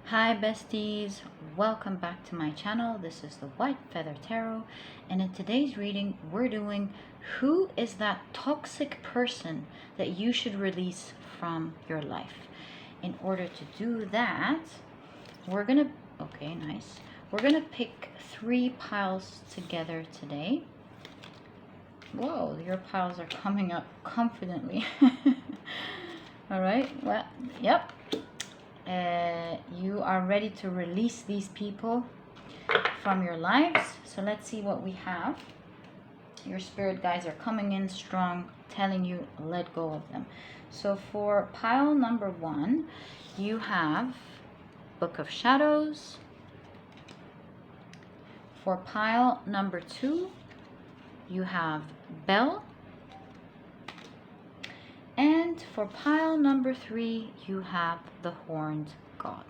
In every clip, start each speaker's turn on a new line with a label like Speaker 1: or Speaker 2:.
Speaker 1: Hi besties, welcome back to my channel. This is the White Feather Tarot, and in today's reading we're doing who is that toxic person that you should release from your life. In order to do that, we're gonna pick 3 piles together today. Whoa, your piles are coming up confidently. All right, well, yep. You are ready to release these people from your lives. So let's see what we have. Your spirit guides are coming in strong, telling you let go of them. So for pile number 1, you have Book of Shadows. For pile number 2, you have Bell. And for pile number 3, you have the Horned God.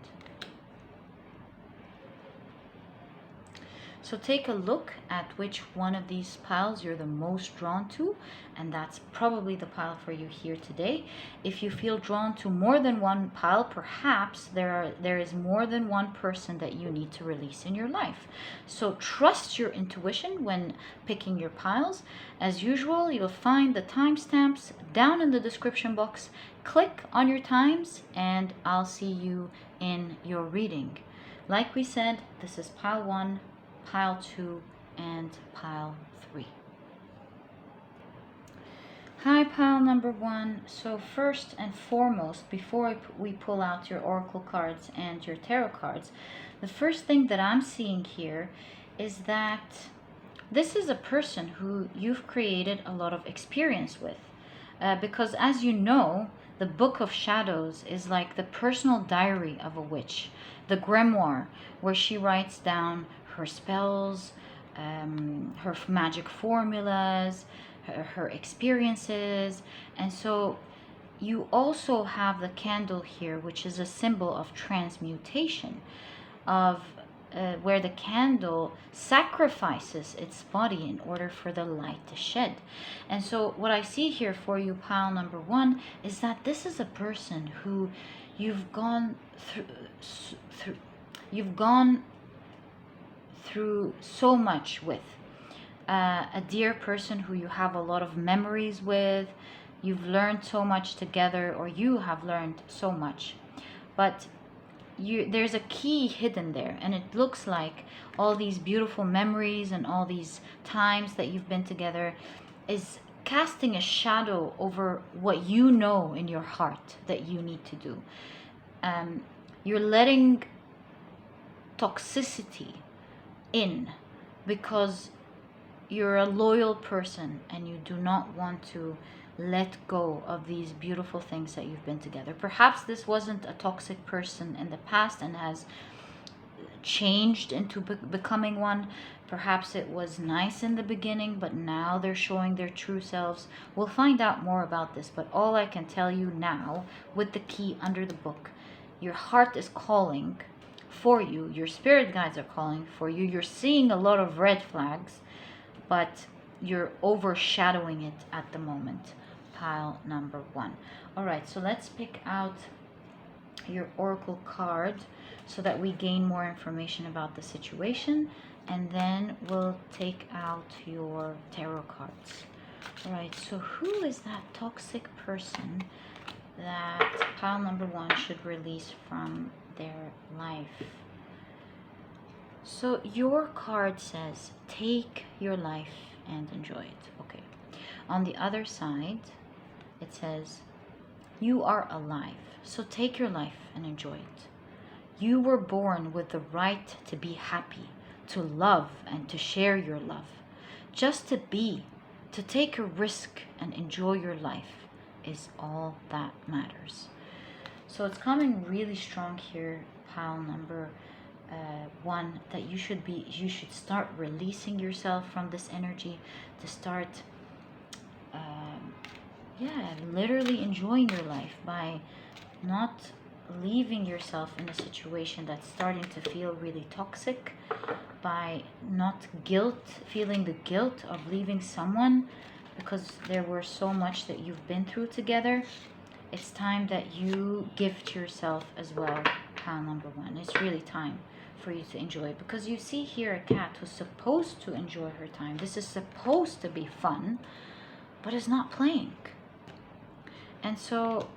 Speaker 1: So take a look at which one of these piles you're the most drawn to, and that's probably the pile for you here today. If you feel drawn to more than one pile, perhaps there is more than one person that you need to release in your life. So trust your intuition when picking your piles. As usual, you'll find the timestamps down in the description box. Click on your times and I'll see you in your reading. Like we said, this is pile 1, pile 2, and pile 3. Hi, pile number 1. So first and foremost, before we pull out your oracle cards and your tarot cards, the first thing that I'm seeing here is that this is a person who you've created a lot of experience with. Because as you know, the Book of Shadows is like the personal diary of a witch, the grimoire, where she writes down her spells, her magic formulas, her experiences. And so you also have the candle here, which is a symbol of transmutation, of where the candle sacrifices its body in order for the light to shed. And so what I see here for you, pile number 1, is that this is a person who you've gone through so much with, a dear person who you have a lot of memories with. You've learned so much together, or you have learned so much, but there's a key hidden there, and it looks like all these beautiful memories and all these times that you've been together is casting a shadow over what you know in your heart that you need to do. You're letting toxicity in because you're a loyal person and you do not want to let go of these beautiful things that you've been together. Perhaps this wasn't a toxic person in the past and has changed into becoming one. Perhaps it was nice in the beginning, but now they're showing their true selves. We'll find out more about this, but all I can tell you now, with the key under the book, your heart is calling for you. Your spirit guides are calling for you. You're seeing a lot of red flags, but you're overshadowing it at the moment. Pile number 1. All right, so let's pick out your oracle card so that we gain more information about the situation, and then we'll take out your tarot cards. All right, so who is that toxic person that pile number 1 should release from their life? So your card says take your life and enjoy it. Okay. On the other side, it says you are alive, so take your life and enjoy it. You were born with the right to be happy, to love, and to share your love. Just to be, to take a risk and enjoy your life is all that matters. So it's coming really strong here, pile number 1, that you should start releasing yourself from this energy, to start literally enjoying your life by not leaving yourself in a situation that's starting to feel really toxic, by not feeling the guilt of leaving someone because there were so much that you've been through together. It's time that you give to yourself as well, pile number 1. It's really time for you to enjoy it, because you see here a cat who's supposed to enjoy her time. This is supposed to be fun, but is not playing. And so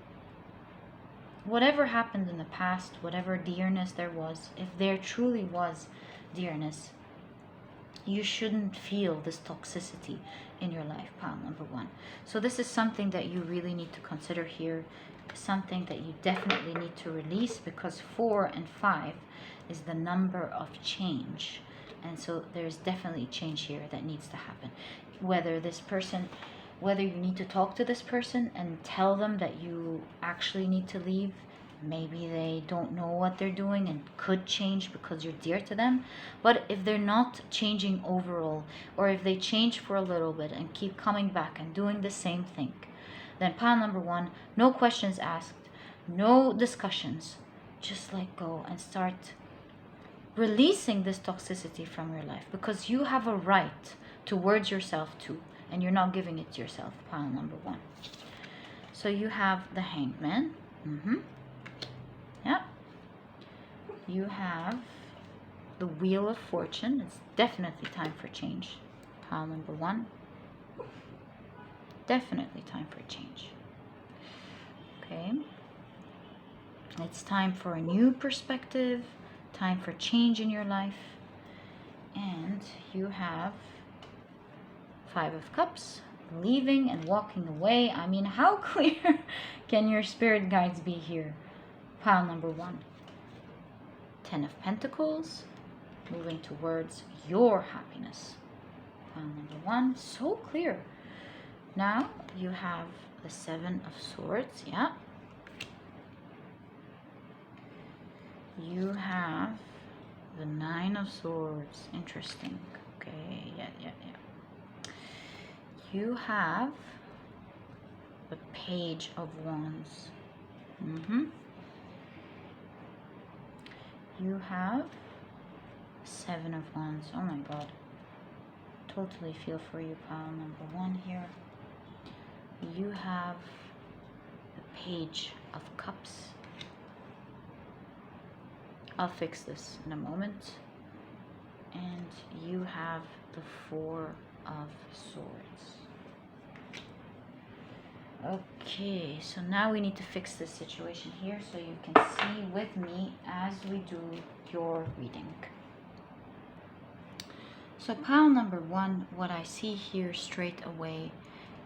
Speaker 1: whatever happened in the past, whatever dearness there was, if there truly was dearness, you shouldn't feel this toxicity in your life, pile number 1. So this is something that you really need to consider here, something that you definitely need to release, because 4 and 5 is the number of change. And so there's definitely change here that needs to happen. Whether you need to talk to this person and tell them that you actually need to leave. Maybe they don't know what they're doing and could change because you're dear to them. But if they're not changing overall, or if they change for a little bit and keep coming back and doing the same thing, then pile number 1, no questions asked, no discussions, just let go and start releasing this toxicity from your life, because you have a right towards yourself too, and you're not giving it to yourself, pile number 1. So you have the Hangman. Yeah. You have the Wheel of Fortune. It's definitely time for change, pile number 1. Definitely time for change. Okay. It's time for a new perspective, time for change in your life. And you have 5 of Cups, leaving and walking away. I mean, how clear can your spirit guides be here? Pile number 1. 10 of Pentacles, moving towards your happiness. Pile number 1, so clear. Now you have the 7 of Swords, yeah. You have the 9 of Swords, interesting. Okay, yeah. You have the Page of Wands. You have 7 of Wands. Oh my God. Totally feel for you, pile number 1 here. You have the Page of Cups. I'll fix this in a moment. And you have the 4 of Swords. Okay, so now we need to fix this situation here so you can see with me as we do your reading. So pile number 1, what I see here straight away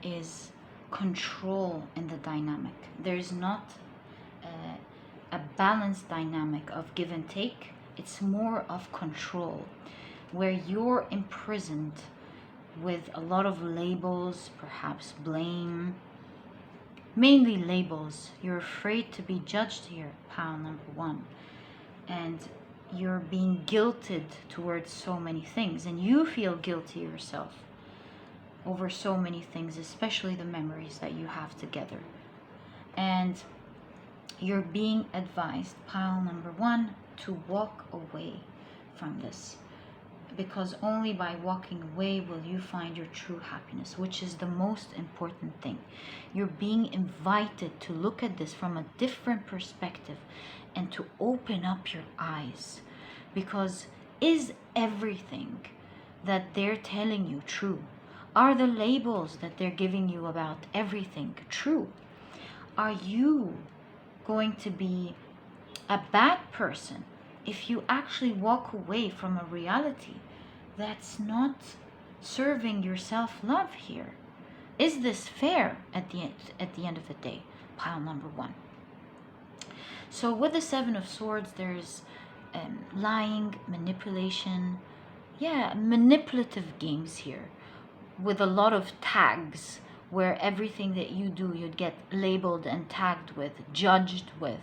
Speaker 1: is control in the dynamic. There's not a balanced dynamic of give and take. It's more of control, where you're imprisoned with a lot of labels, perhaps blame, mainly labels. You're afraid to be judged here, pile number 1. And you're being guilted towards so many things, and you feel guilty yourself over so many things, especially the memories that you have together. And you're being advised, pile number 1, to walk away from this, because only by walking away will you find your true happiness, which is the most important thing. You're being invited to look at this from a different perspective and to open up your eyes, because is everything that they're telling you true? Are the labels that they're giving you about everything true? Are you going to be a bad person if you actually walk away from a reality that's not serving your self-love here? Is this fair at the end of the day, pile number 1? So with the 7 of Swords, there's lying, manipulation, manipulative games here, with a lot of tags, where everything that you do, you'd get labeled and tagged with, judged with.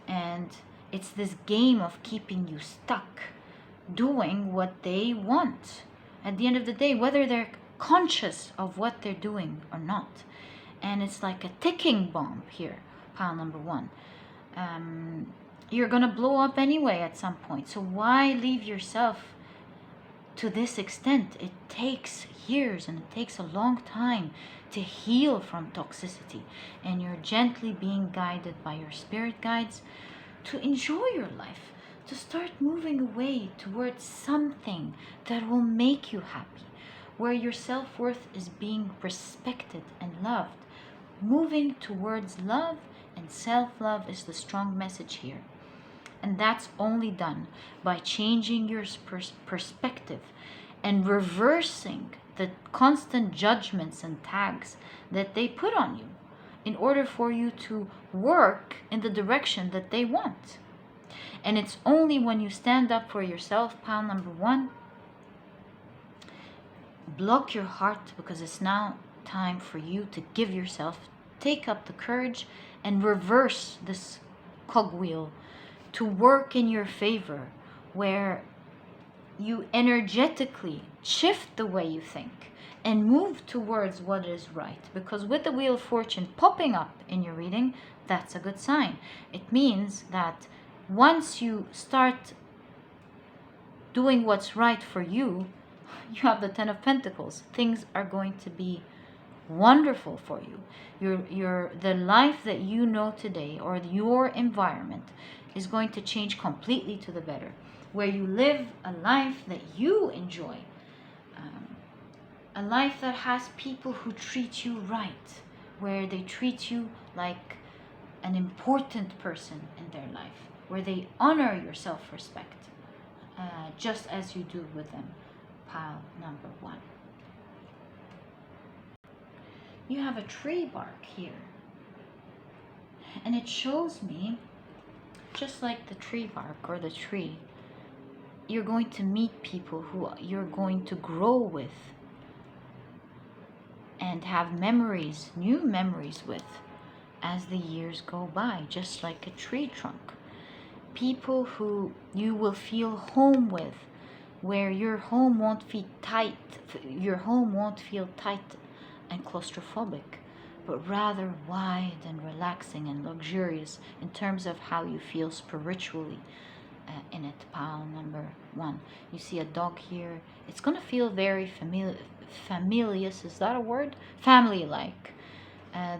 Speaker 1: And it's this game of keeping you stuck doing what they want at the end of the day, whether they're conscious of what they're doing or not. And it's like a ticking bomb here, pile number 1. You're gonna blow up anyway at some point, so why leave yourself to this extent? It takes years and it takes a long time to heal from toxicity, and you're gently being guided by your spirit guides to enjoy your life, to start moving away towards something that will make you happy, where your self-worth is being respected and loved. Moving towards love and self-love is the strong message here. And that's only done by changing your perspective and reversing the constant judgments and tags that they put on you in order for you to work in the direction that they want. And it's only when you stand up for yourself, pile number one, block your heart, because it's now time for you to give yourself, take up the courage and reverse this cogwheel to work in your favor, where you energetically shift the way you think and move towards what is right. Because with the Wheel of Fortune popping up in your reading, that's a good sign. It means that once you start doing what's right for you, you have the Ten of Pentacles. Things are going to be wonderful for you. The life that you know today, or your environment, is going to change completely to the better, where you live a life that you enjoy, a life that has people who treat you right, where they treat you like an important person in their life, where they honor your self-respect, just as you do with them. Pile number one. You have a tree bark here, and it shows me, just like the tree bark or the tree, you're going to meet people who you're going to grow with and have memories, new memories with, as the years go by, just like a tree trunk. People who you will feel home with, where your home won't feel tight, and claustrophobic, but rather wide and relaxing and luxurious in terms of how you feel spiritually in it. Pile number one. You see a dog here. It's going to feel very familius, is that a word? Family-like.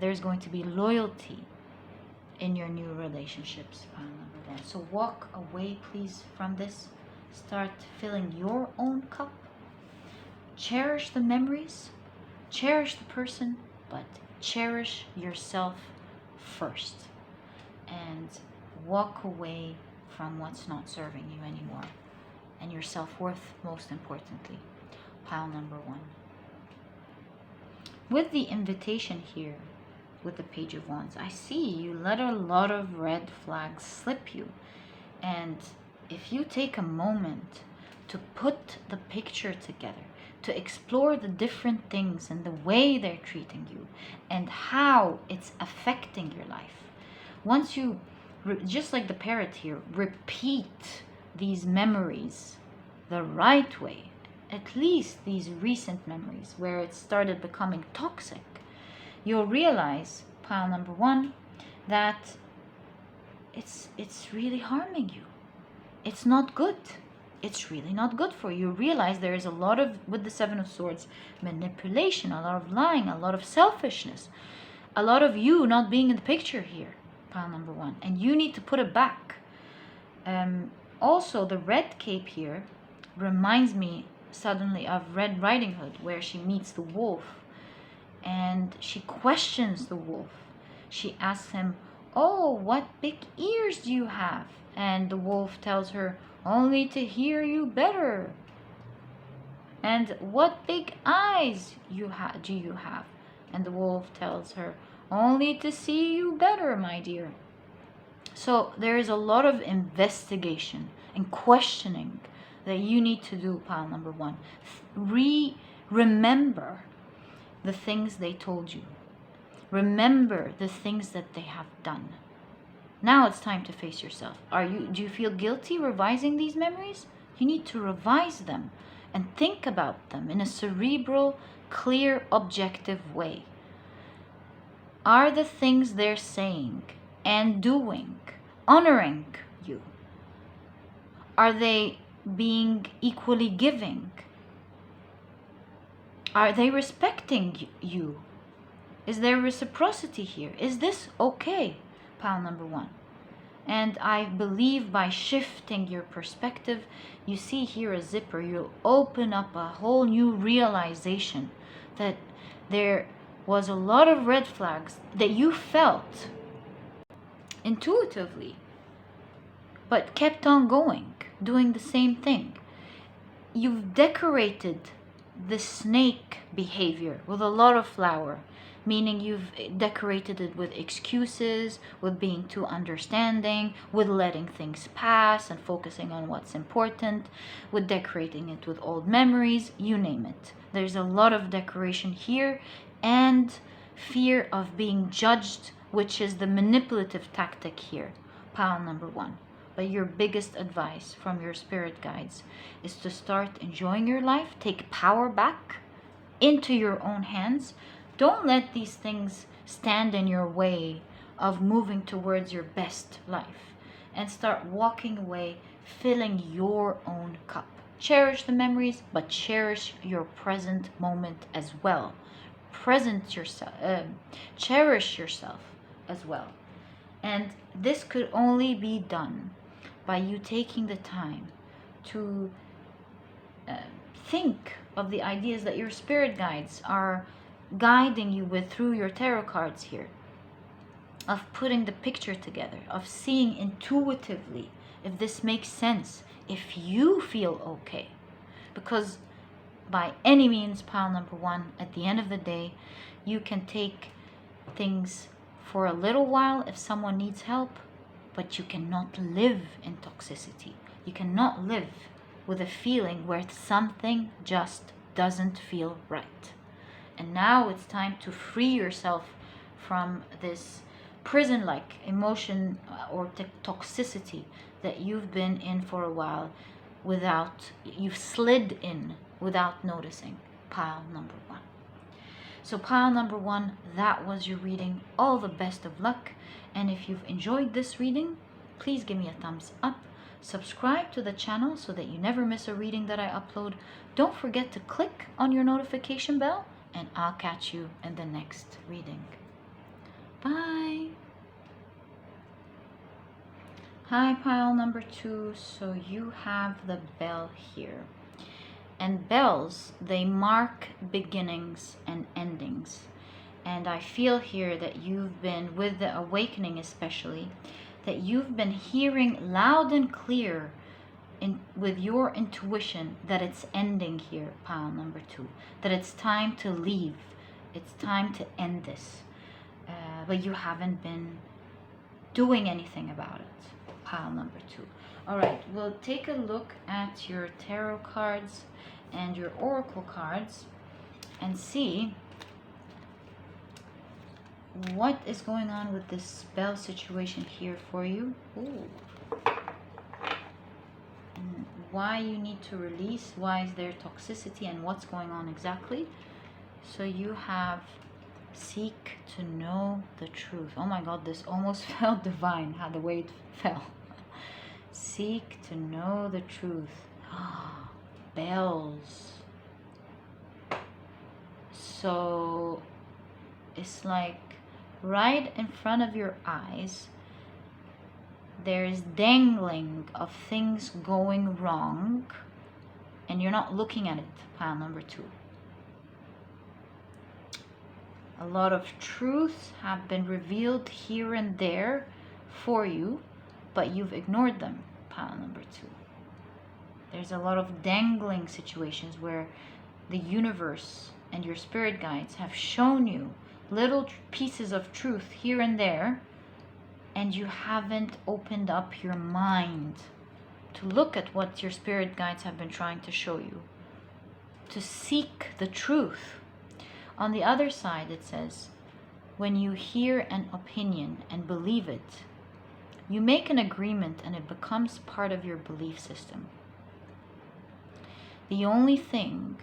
Speaker 1: There's going to be loyalty in your new relationships. Pile number one. So walk away, please, from this. Start filling your own cup. Cherish the memories. Cherish the person, but cherish yourself first. And walk away from what's not serving you anymore. And your self-worth, most importantly. Pile number one. With the invitation here, with the Page of Wands, I see you let a lot of red flags slip you. And if you take a moment to put the picture together, to explore the different things and the way they're treating you and how it's affecting your life, once you, just like the parrot here, repeat these memories the right way, at least these recent memories where it started becoming toxic, you'll realize, pile number one, that it's really harming you. It's not good. It's really not good for you. You realize there is a lot of, with the Seven of Swords, manipulation, a lot of lying, a lot of selfishness, a lot of you not being in the picture here, pile number one, and you need to put it back. Also, the red cape here reminds me suddenly of Red Riding Hood, where she meets the wolf and she questions the wolf. She asks him, "Oh, what big ears do you have?" And the wolf tells her, "Only to hear you better." "And what big eyes do you have?" And the wolf tells her, "Only to see you better, my dear." So there is a lot of investigation and questioning that you need to do, pile number one. Remember the things they told you. Remember the things that they have done. Now it's time to face yourself. Do you feel guilty revising these memories? You need to revise them and think about them in a cerebral, clear, objective way. Are the things they're saying and doing honoring you? Are they being equally giving? Are they respecting you? Is there reciprocity here? Is this okay? Pile number one. And I believe by shifting your perspective, you see here a zipper, you'll open up a whole new realization that there was a lot of red flags that you felt intuitively, but kept on going, doing the same thing. You've decorated the snake behavior with a lot of flour, meaning you've decorated it with excuses, with being too understanding, with letting things pass and focusing on what's important, with decorating it with old memories, you name it. There's a lot of decoration here, and fear of being judged, which is the manipulative tactic here, pile number 1. But your biggest advice from your spirit guides is to start enjoying your life, take power back into your own hands. Don't let these things stand in your way of moving towards your best life, and start walking away, filling your own cup. Cherish the memories, but cherish your present moment as well. Cherish yourself as well. And this could only be done by you taking the time to think of the ideas that your spirit guides are guiding you with through your tarot cards here, of putting the picture together, of seeing intuitively if this makes sense, if you feel okay. Because by any means, pile number 1, at the end of the day, you can take things for a little while if someone needs help, but you cannot live in toxicity. You cannot live with a feeling where something just doesn't feel right. And now it's time to free yourself from this prison-like emotion or toxicity that you've been in for a while, you've slid in without noticing. Pile number 1. So pile number 1, that was your reading. All the best of luck. And if you've enjoyed this reading, please give me a thumbs up. Subscribe to the channel so that you never miss a reading that I upload. Don't forget to click on your notification bell, and I'll catch you in the next reading. Bye. Hi, pile number 2. So you have the bell here. And bells, they mark beginnings and endings. And I feel here that you've been, with the awakening especially, that you've been hearing loud and clear with your intuition that it's ending here, pile number 2. That it's time to leave. It's time to end this. But you haven't been doing anything about it, pile number 2. Alright, we'll take a look at your tarot cards and your oracle cards and see what is going on with this spell situation here for you. Ooh. And why you need to release, why is there toxicity, and what's going on exactly. So you have seek to know the truth. Oh my god, this almost felt divine, how the way it fell. Seek to know the truth. Bells. So it's like right in front of your eyes, there's dangling of things going wrong, and you're not looking at it, pile number 2. A lot of truths have been revealed here and there for you, but you've ignored them, pile number 2. There's a lot of dangling situations where the universe and your spirit guides have shown you little pieces of truth here and there, and you haven't opened up your mind to look at what your spirit guides have been trying to show you, to seek the truth. On the other side, it says, when you hear an opinion and believe it, you make an agreement and it becomes part of your belief system. The only thing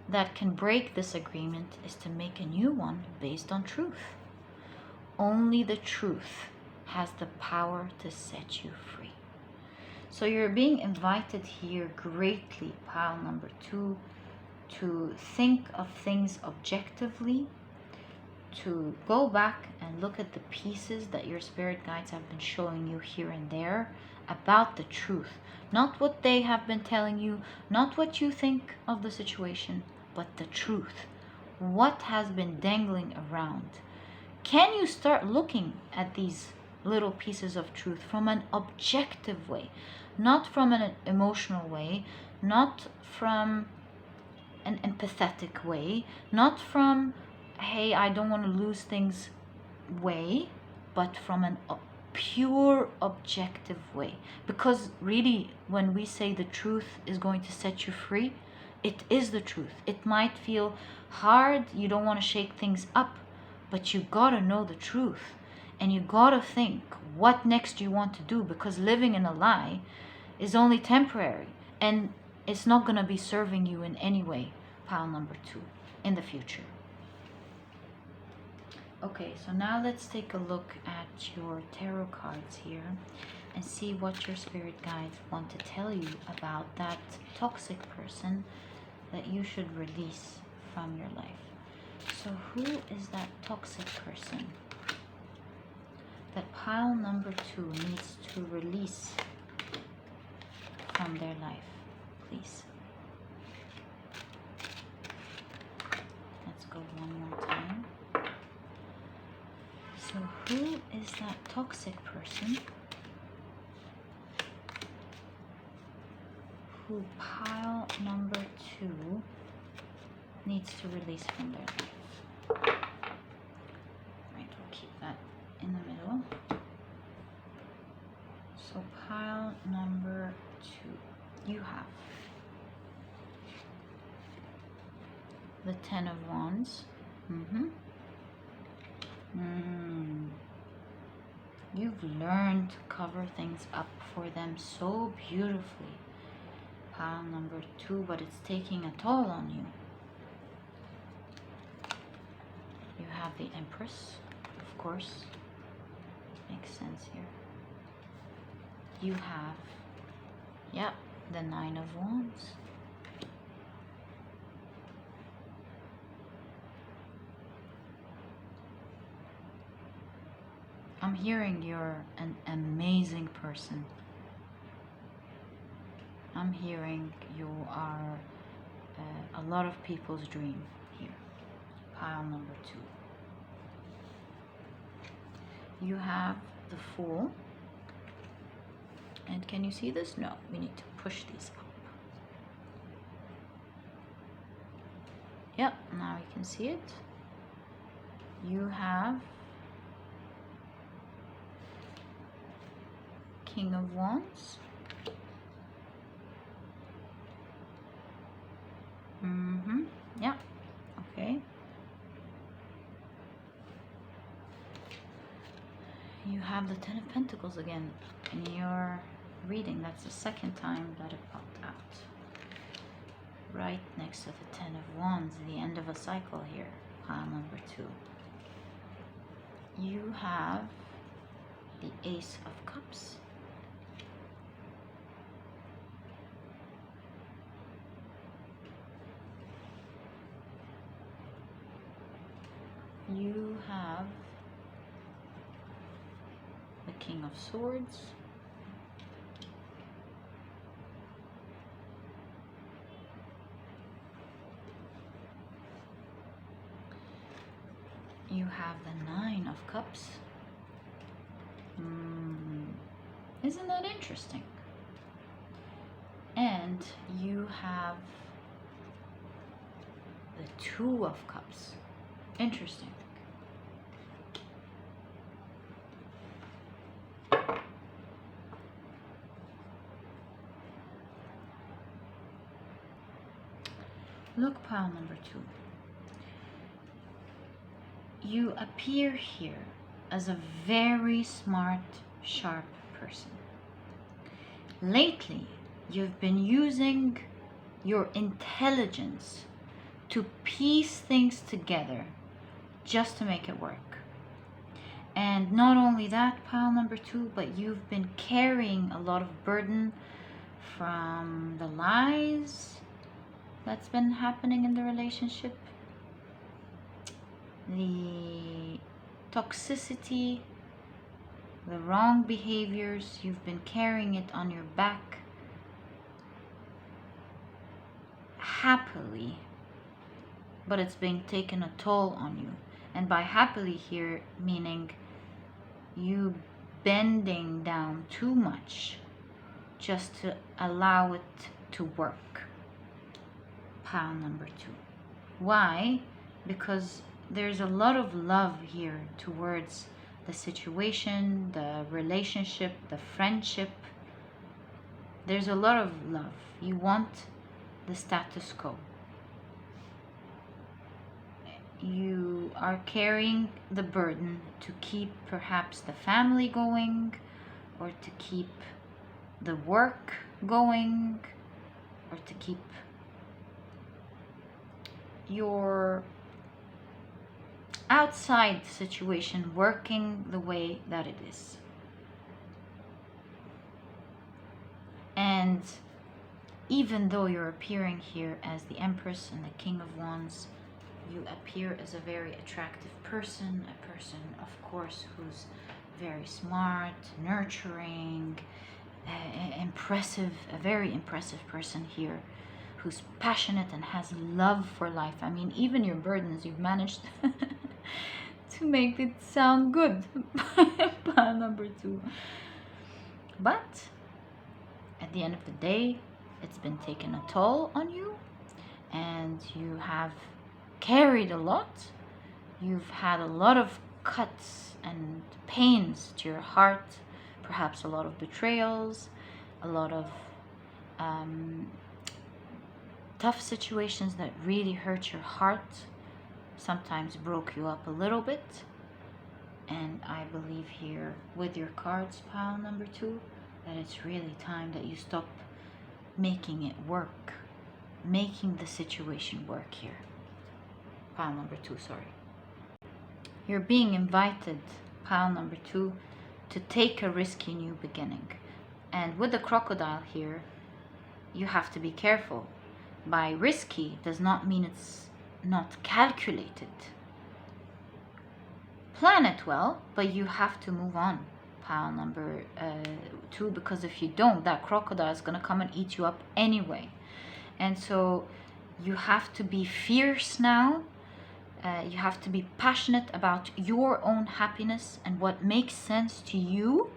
Speaker 1: that can break this agreement is to make a new one based on truth. Only the truth has the power to set you free. So you're being invited here greatly, pile number 2, to think of things objectively, to go back and and look at the pieces that your spirit guides have been showing you here and there about the truth. Not what they have been telling you, not what you think of the situation, but the truth. What has been dangling around? Can you start looking at these little pieces of truth from an objective way, not from an emotional way, not from an empathetic way, not from, hey, I don't want to lose things way, but from an pure objective way? Because really, when we say the truth is going to set you free, it is the truth. It might feel hard, you don't want to shake things up, but you gotta know the truth. And you gotta think, what next do you want to do? Because living in a lie is only temporary, and it's not gonna be serving you in any way, pile number 2, in the future. Okay, so now let's take a look at your tarot cards here and see what your spirit guides want to tell you about that toxic person that you should release from your life. So who is that toxic person that pile number 2 needs to release from their life, please? Let's go one more time. So who is that toxic person who pile number 2 needs to release from their life? Right, we'll keep that in the middle. So pile number 2, you have the 10 of Wands. You've learned to cover things up for them so beautifully, pile number 2, but it's taking a toll on you. You have the Empress, of course, makes sense here. You have, yep, the 9 of Wands. I'm hearing you're an amazing person. I'm hearing you are a lot of people's dream here. Pile number 2. You have the Fool. And can you see this? No, we need to push these up. Yep, now you can see it. You have King of Wands. Yeah, okay. You have the 10 of Pentacles again in your reading. That's the second time that it popped out. Right next to the 10 of Wands, the end of a cycle here, pile number 2. You have the Ace of Cups. You have the King of Swords. You have the 9 of Cups. Isn't that interesting? And you have the 2 of Cups. Interesting. Look, pile number 2. You appear here as a very smart, sharp person. Lately, you've been using your intelligence to piece things together just to make it work. And not only that, pile number 2, but you've been carrying a lot of burden from the lies that's been happening in the relationship, the toxicity, the wrong behaviors, you've been carrying it on your back happily, but it's been taken a toll on you. And by happily here, meaning you bending down too much just to allow it to work. Pile number 2. Why? Because there's a lot of love here towards the situation, the relationship, the friendship. There's a lot of love. You want the status quo. You are carrying the burden to keep perhaps the family going, or to keep the work going, or to keep your outside situation working the way that it is. And even though you're appearing here as the Empress and the King of Wands, you appear as a very attractive person, a person, of course, who's very smart, nurturing, impressive, a very impressive person here, who's passionate and has love for life. I mean, even your burdens, you've managed to make it sound good. Pile number 2. But at the end of the day, it's been taken a toll on you, and you have carried a lot. You've had a lot of cuts and pains to your heart, perhaps a lot of betrayals, a lot of tough situations that really hurt your heart, sometimes broke you up a little bit. And I believe here with your cards, pile number 2, that it's really time that you stop making it work, making the situation work here. Pile number 2, sorry. You're being invited, pile number 2, to take a risky new beginning. And with the crocodile here, you have to be careful. By risky does not mean it's not calculated. Plan it well, but you have to move on, pile number 2, because if you don't, that crocodile is going to come and eat you up anyway. And so you have to be fierce now. You have to be passionate about your own happiness and what makes sense to you,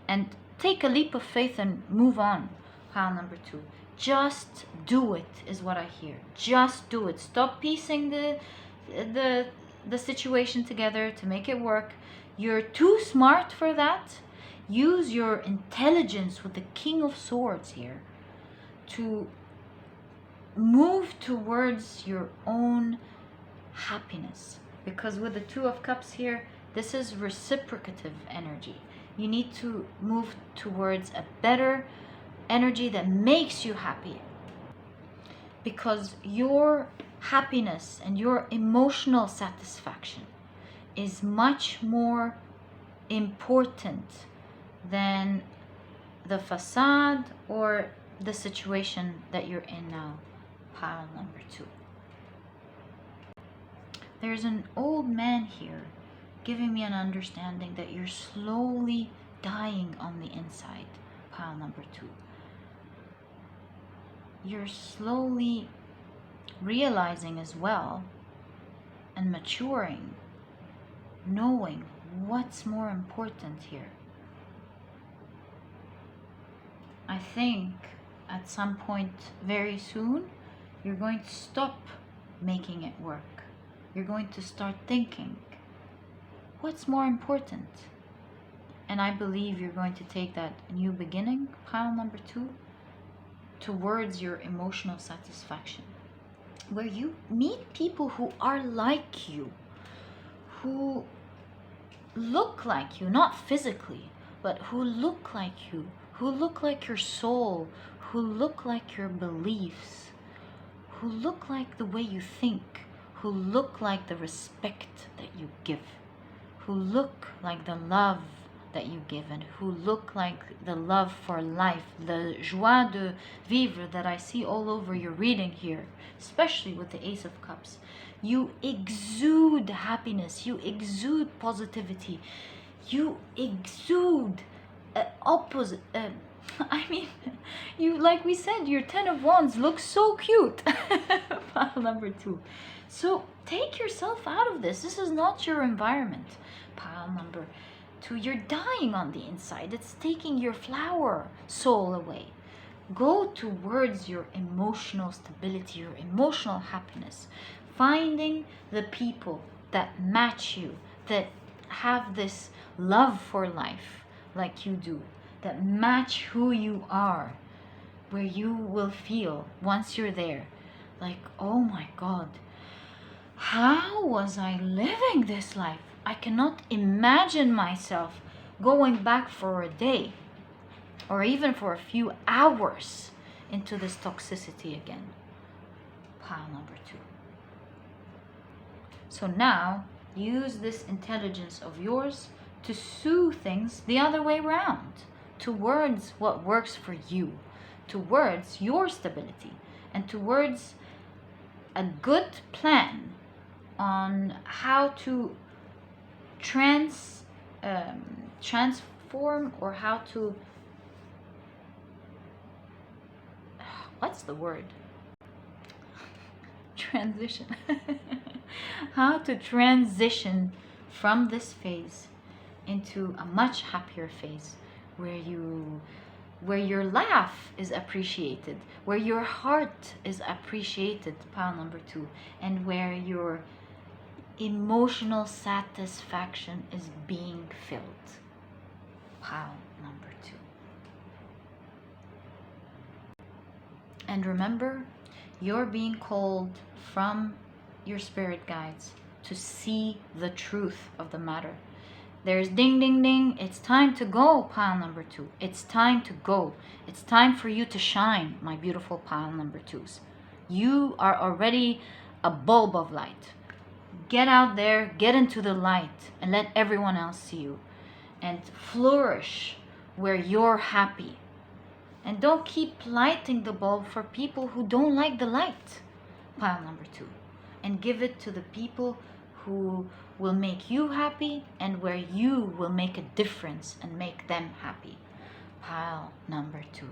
Speaker 1: and take a leap of faith and move on, pile number 2. Just do it is what I hear. Just do it. Stop piecing the situation together to make it work. You're too smart for that. Use your intelligence with the King of Swords here to move towards your own happiness. Because with the 2 of Cups here, this is reciprocative energy. You need to move towards a better energy that makes you happy, because your happiness and your emotional satisfaction is much more important than the facade or the situation that you're in now, pile number 2. There's an old man here giving me an understanding that you're slowly dying on the inside, pile number 2. You're slowly realizing as well and maturing, knowing what's more important here. I think at some point very soon, you're going to stop making it work. You're going to start thinking, what's more important? And I believe you're going to take that new beginning, pile number 2, towards your emotional satisfaction, where you meet people who are like you, who look like you, not physically, but who look like you, who look like your soul, who look like your beliefs, who look like the way you think, who look like the respect that you give, who look like the love that you give and who look like the love for life, the joie de vivre that I see all over your reading here, especially with the Ace of Cups. You exude happiness, you exude positivity, you exude opposite. I mean, you, like we said, your 10 of Wands looks so cute. Pile number 2. So take yourself out of this. This is not your environment. Pile number 2. You're dying on the inside. It's taking your flower soul away. Go towards your emotional stability, your emotional happiness. Finding the people that match you, that have this love for life like you do, that match who you are, where you will feel once you're there like, oh my God, how was I living this life? I cannot imagine myself going back for a day or even for a few hours into this toxicity again. Pile number 2. So now use this intelligence of yours to sue things the other way around, towards what works for you, towards your stability, and towards a good plan on how to transform, or how to, what's the word? Transition. How to transition from this phase into a much happier phase, where your laugh is appreciated, where your heart is appreciated, pile number 2, and where your emotional satisfaction is being filled, pile number 2. And remember, you're being called from your spirit guides to see the truth of the matter. There's ding, ding, ding. It's time to go, pile number 2. It's time to go. It's time for you to shine, my beautiful pile number 2s. You are already a bulb of light. Get out there, get into the light, and let everyone else see you. And flourish where you're happy. And don't keep lighting the bulb for people who don't like the light, pile number 2. And give it to the people who will make you happy, and where you will make a difference and make them happy, pile number 2.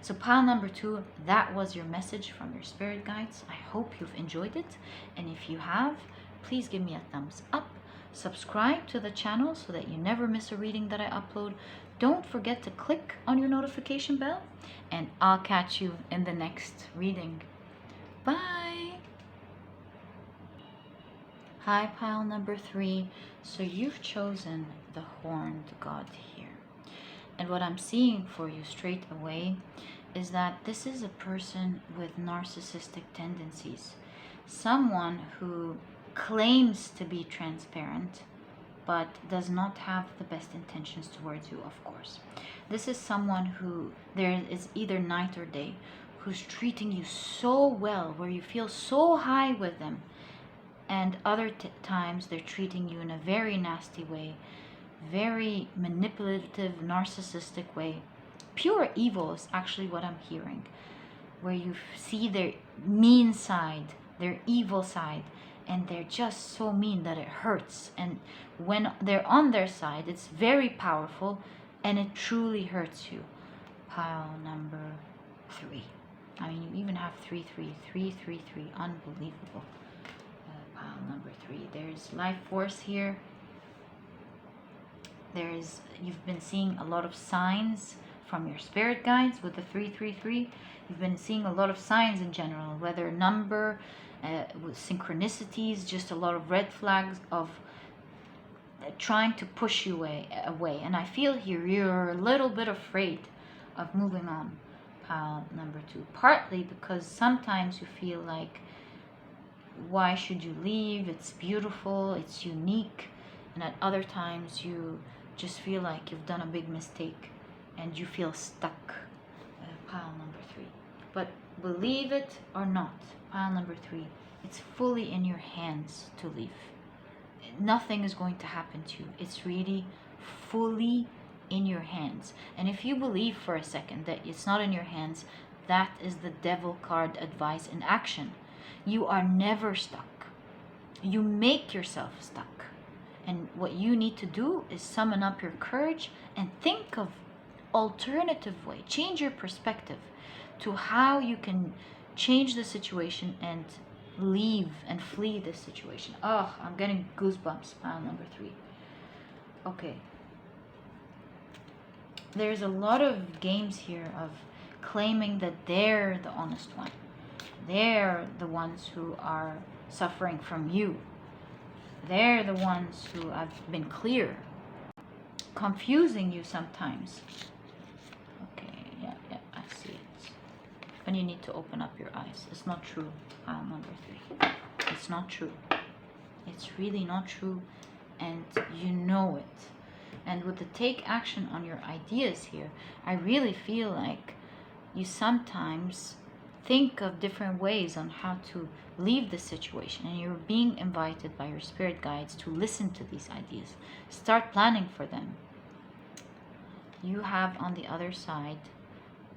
Speaker 1: So pile number 2, that was your message from your spirit guides. I hope you've enjoyed it, and if you have, please give me a thumbs up. Subscribe to the channel so that you never miss a reading that I upload. Don't forget to click on your notification bell, and I'll catch you in the next reading. Bye! Hi, pile number 3. So you've chosen the horned god here. And what I'm seeing for you straight away is that this is a person with narcissistic tendencies. Someone who claims to be transparent, but does not have the best intentions towards you, of course. This is someone who, there is either night or day, who's treating you so well, where you feel so high with them. And other times they're treating you in a very nasty way, very manipulative, narcissistic way. Pure evil is actually what I'm hearing, where you see their mean side, their evil side, and they're just so mean that it hurts. And when they're on their side, it's very powerful, and it truly hurts you. Pile number 3. I mean, you even have 3, 3, 3, 3, 3. Unbelievable. Pile number 3. There's life force here. You've been seeing a lot of signs from your spirit guides with the 3, 3, 3. You've been seeing a lot of signs in general, whether number, with synchronicities, just a lot of red flags of trying to push you away. And I feel here you're a little bit afraid of moving on, pile number 2. Partly because sometimes you feel like, why should you leave? It's beautiful, it's unique. And at other times you just feel like you've done a big mistake and you feel stuck, pile number 3. But believe it or not, pile number 3, it's fully in your hands to leave. Nothing is going to happen to you. It's really fully in your hands. And if you believe for a second that it's not in your hands, that is the devil card advice in action. You are never stuck. You make yourself stuck. And what you need to do is summon up your courage and think of alternative way. Change your perspective to how you can change the situation and leave and flee this situation. Oh, I'm getting goosebumps. Pile number 3. Okay. There's a lot of games here of claiming that they're the honest one. They're the ones who are suffering from you. They're the ones who have been clear, confusing you sometimes. Okay, yeah, I see it. But you need to open up your eyes. It's not true. Pile number 3. It's not true. It's really not true, and you know it. And with the take action on your ideas here, I really feel like you sometimes think of different ways on how to leave the situation, and you're being invited by your spirit guides to listen to these ideas. Start planning for them. You have on the other side,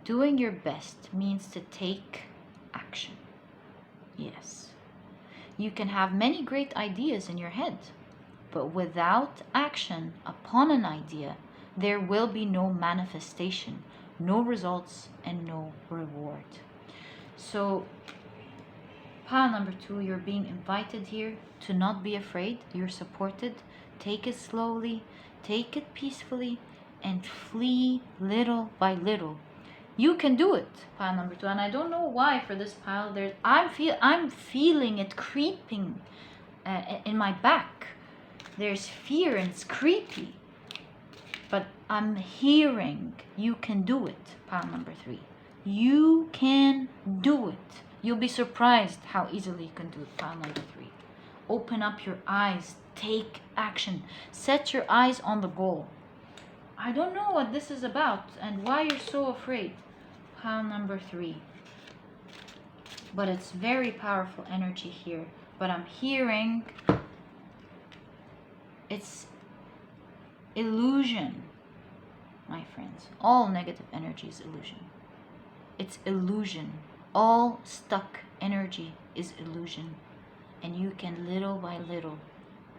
Speaker 1: doing your best means to take action. Yes. You can have many great ideas in your head, but without action upon an idea, there will be no manifestation, no results, and no reward. So, pile number 2, you're being invited here to not be afraid. You're supported. Take it slowly, take it peacefully, and flee little by little. You can do it, pile number 2. And I don't know why for this pile, I'm feeling it creeping in my back. There's fear and it's creepy. But I'm hearing you can do it, pile number 3. You can do it. You'll be surprised how easily you can do it, pile number 3. Open up your eyes. Take action. Set your eyes on the goal. I don't know what this is about and why you're so afraid, pile number 3. But it's very powerful energy here. But I'm hearing it's illusion, my friends. All negative energy is illusion. It's illusion. All stuck energy is illusion. And you can little by little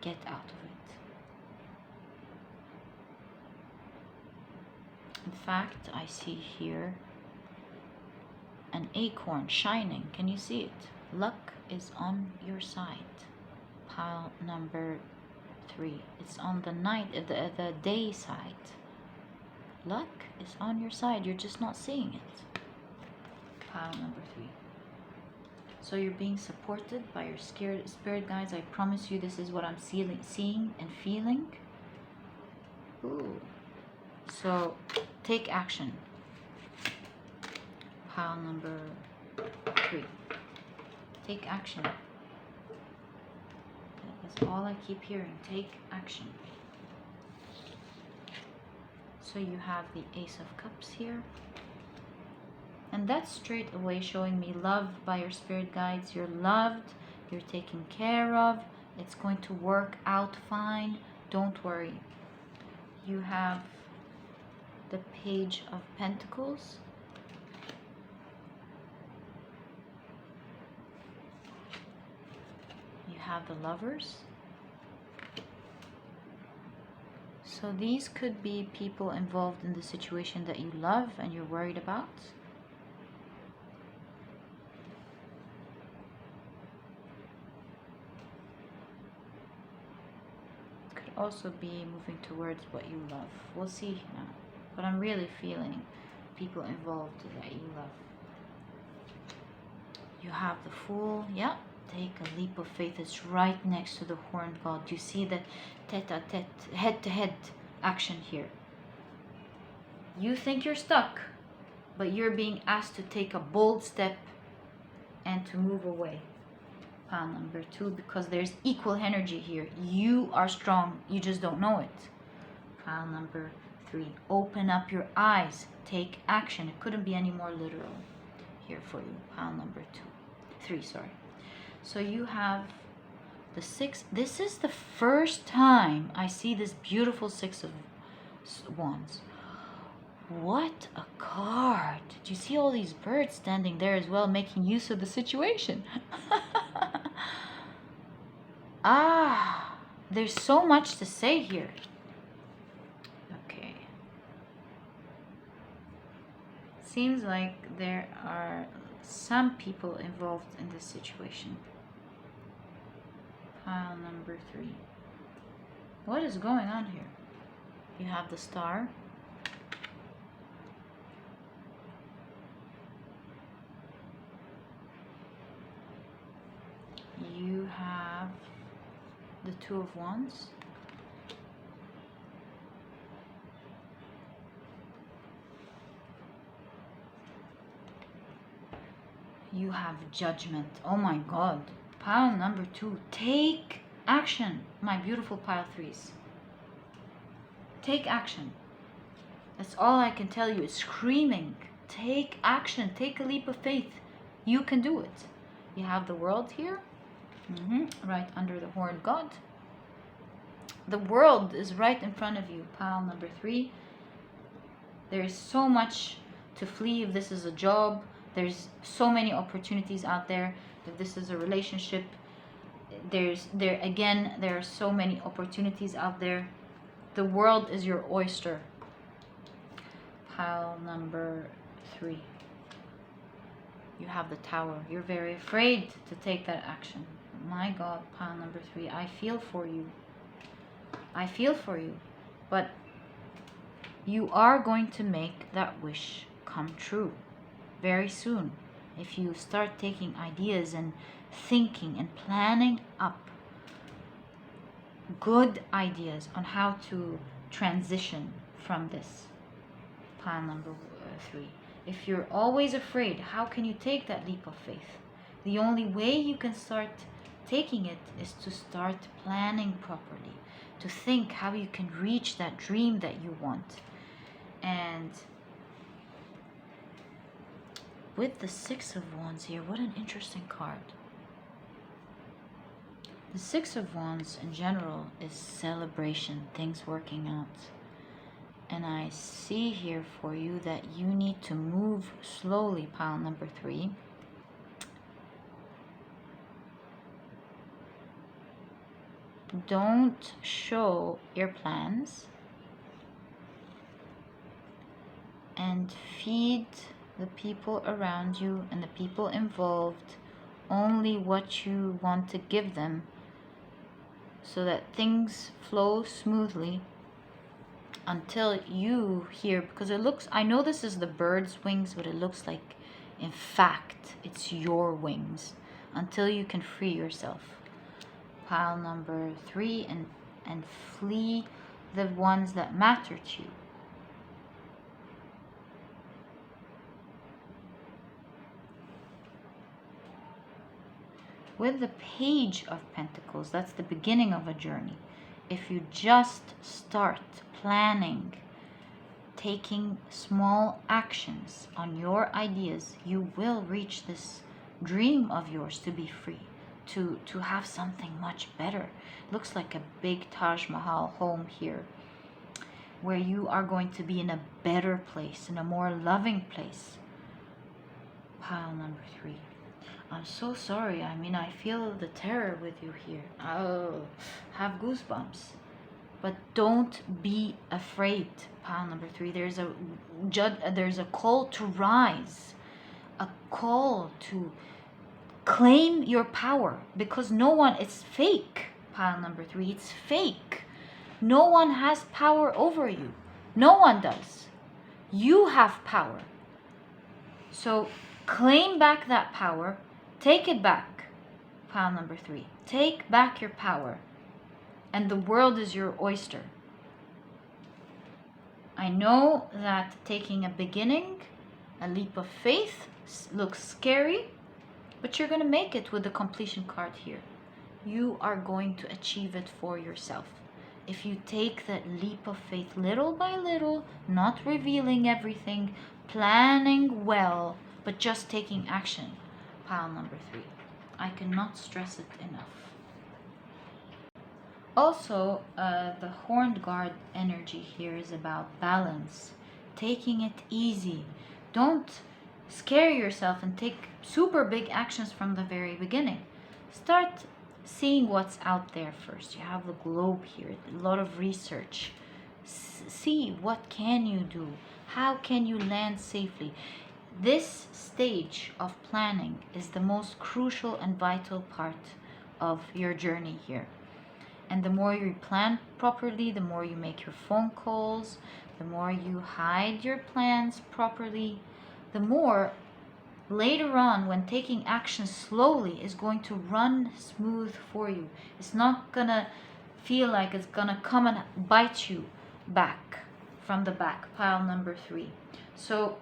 Speaker 1: get out of it. In fact, I see here an acorn shining. Can you see it? Luck is on your side. Pile number 3. It's on the night, the day side. Luck is on your side. You're just not seeing it. Pile number 3. So you're being supported by your spirit guides. I promise you this is what I'm seeing and feeling. Ooh. So take action. Pile number 3. Take action. That's all I keep hearing. Take action. So you have the Ace of Cups here. And that's straight away showing me love by your spirit guides. You're loved. You're taken care of. It's going to work out fine. Don't worry. You have the Page of Pentacles. You have the Lovers. So these could be people involved in the situation that you love and you're worried about. Could also be moving towards what you love. We'll see now. But I'm really feeling people involved that you love. You have the Fool. Yeah. Take a leap of faith. It's right next to the Horned God. You see the tete-a-tete, head-to-head action here. You think you're stuck, but you're being asked to take a bold step and to move away. Pile number 2, because there's equal energy here. You are strong. You just don't know it. Pile number 3. Open up your eyes. Take action. It couldn't be any more literal here for you. Pile number 3, sorry. So you have the 6. This is the first time I see this beautiful 6 of Wands. What a card. Do you see all these birds standing there as well, making use of the situation? There's so much to say here. Okay. Seems like there are some people involved in this situation. Pile number 3. What is going on here? You have the Star. You have the Two of Wands. You have Judgment. Oh my God. Pile number 2. Take action, my beautiful pile 3s. Take action. That's all I can tell you. It's screaming. Take action. Take a leap of faith. You can do it. You have the World here. Right under the Horned God. The World is right in front of you. Pile number 3. There is so much to flee if this is a job. There's so many opportunities out there. If this is a relationship, there are so many opportunities out there. The world is your oyster. Pile number 3. You have the Tower. You're very afraid to take that action. My God, pile number 3. I feel for you. I feel for you. But you are going to make that wish come true very soon. If you start taking ideas and thinking and planning up good ideas on how to transition from this. Pile number 3. If you're always afraid, how can you take that leap of faith? The only way you can start taking it is to start planning properly, to think how you can reach that dream that you want. And with the Six of Wands here, what an interesting card. The Six of Wands in general is celebration, things working out. And I see here for you that you need to move slowly, pile number 3. Don't show your plans. And feed the people around you and the people involved only what you want to give them, so that things flow smoothly until you hear, because it looks, I know this is the bird's wings, but it looks like in fact it's your wings, until you can free yourself. Pile number 3, and flee the ones that matter to you. With the Page of Pentacles, that's the beginning of a journey. If you just start planning, taking small actions on your ideas, you will reach this dream of yours to be free, to have something much better. Looks like a big Taj Mahal home here, where you are going to be in a better place, in a more loving place. Pile number 3. I'm so sorry. I mean, I feel the terror with you here. I'll have goosebumps. But don't be afraid. Pile number 3. There's a call to rise, a call to claim your power, because no one, it's fake. Pile number 3. It's fake. No one has power over you. No one does. You have power. So claim back that power. Take it back. Pile number 3. Take back your power. And the world is your oyster. I know that taking a beginning, a leap of faith, looks scary, but you're going to make it with the completion card here. You are going to achieve it for yourself. If you take that leap of faith little by little, not revealing everything, planning well, but just taking action. Pile number 3. I cannot stress it enough. Also, the horned guard energy here is about balance, taking it easy. Don't scare yourself and take super big actions from the very beginning. Start seeing what's out there first. You have the globe here, a lot of research. See what can you do? How can you land safely? This stage of planning is the most crucial and vital part of your journey here. And the more you plan properly, the more you make your phone calls, the more you hide your plans properly, the more later on, when taking action slowly, is going to run smooth for you. It's not gonna feel like it's gonna come and bite you back from the back, pile number 3. So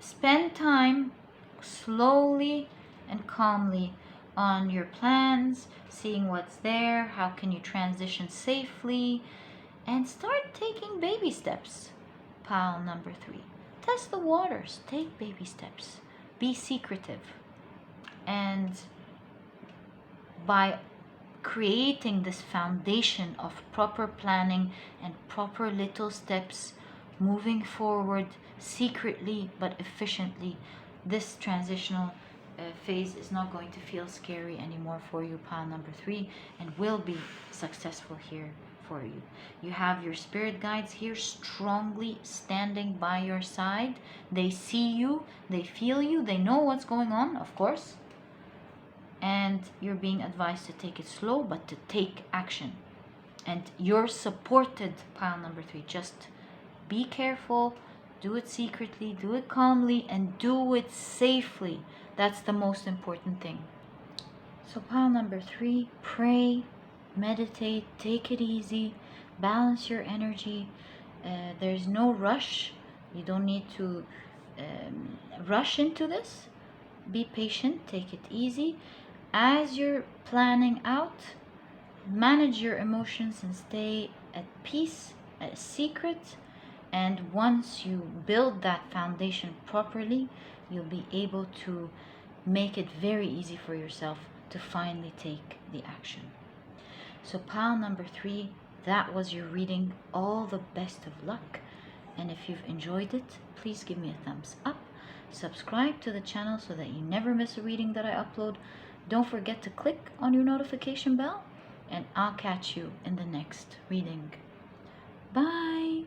Speaker 1: spend time slowly and calmly on your plans, seeing what's there, how can you transition safely, and start taking baby steps. Pile number 3. Test the waters, take baby steps, be secretive. And by creating this foundation of proper planning and proper little steps, moving forward secretly but efficiently, this transitional phase is not going to feel scary anymore for you, pile number 3, and will be successful here for you. You have your spirit guides here strongly standing by your side. They see you, they feel you, they know what's going on, of course, and you're being advised to take it slow but to take action. And you're supported, pile number 3. Just be careful, do it secretly, do it calmly, and do it safely. That's the most important thing. So pile number 3, pray, meditate, take it easy, balance your energy. There's no rush. You don't need to rush into this. Be patient, take it easy. As you're planning out, manage your emotions and stay at peace, at secret. And once you build that foundation properly, you'll be able to make it very easy for yourself to finally take the action. So pile number 3, that was your reading. All the best of luck. And if you've enjoyed it, please give me a thumbs up. Subscribe to the channel so that you never miss a reading that I upload. Don't forget to click on your notification bell, and I'll catch you in the next reading. Bye!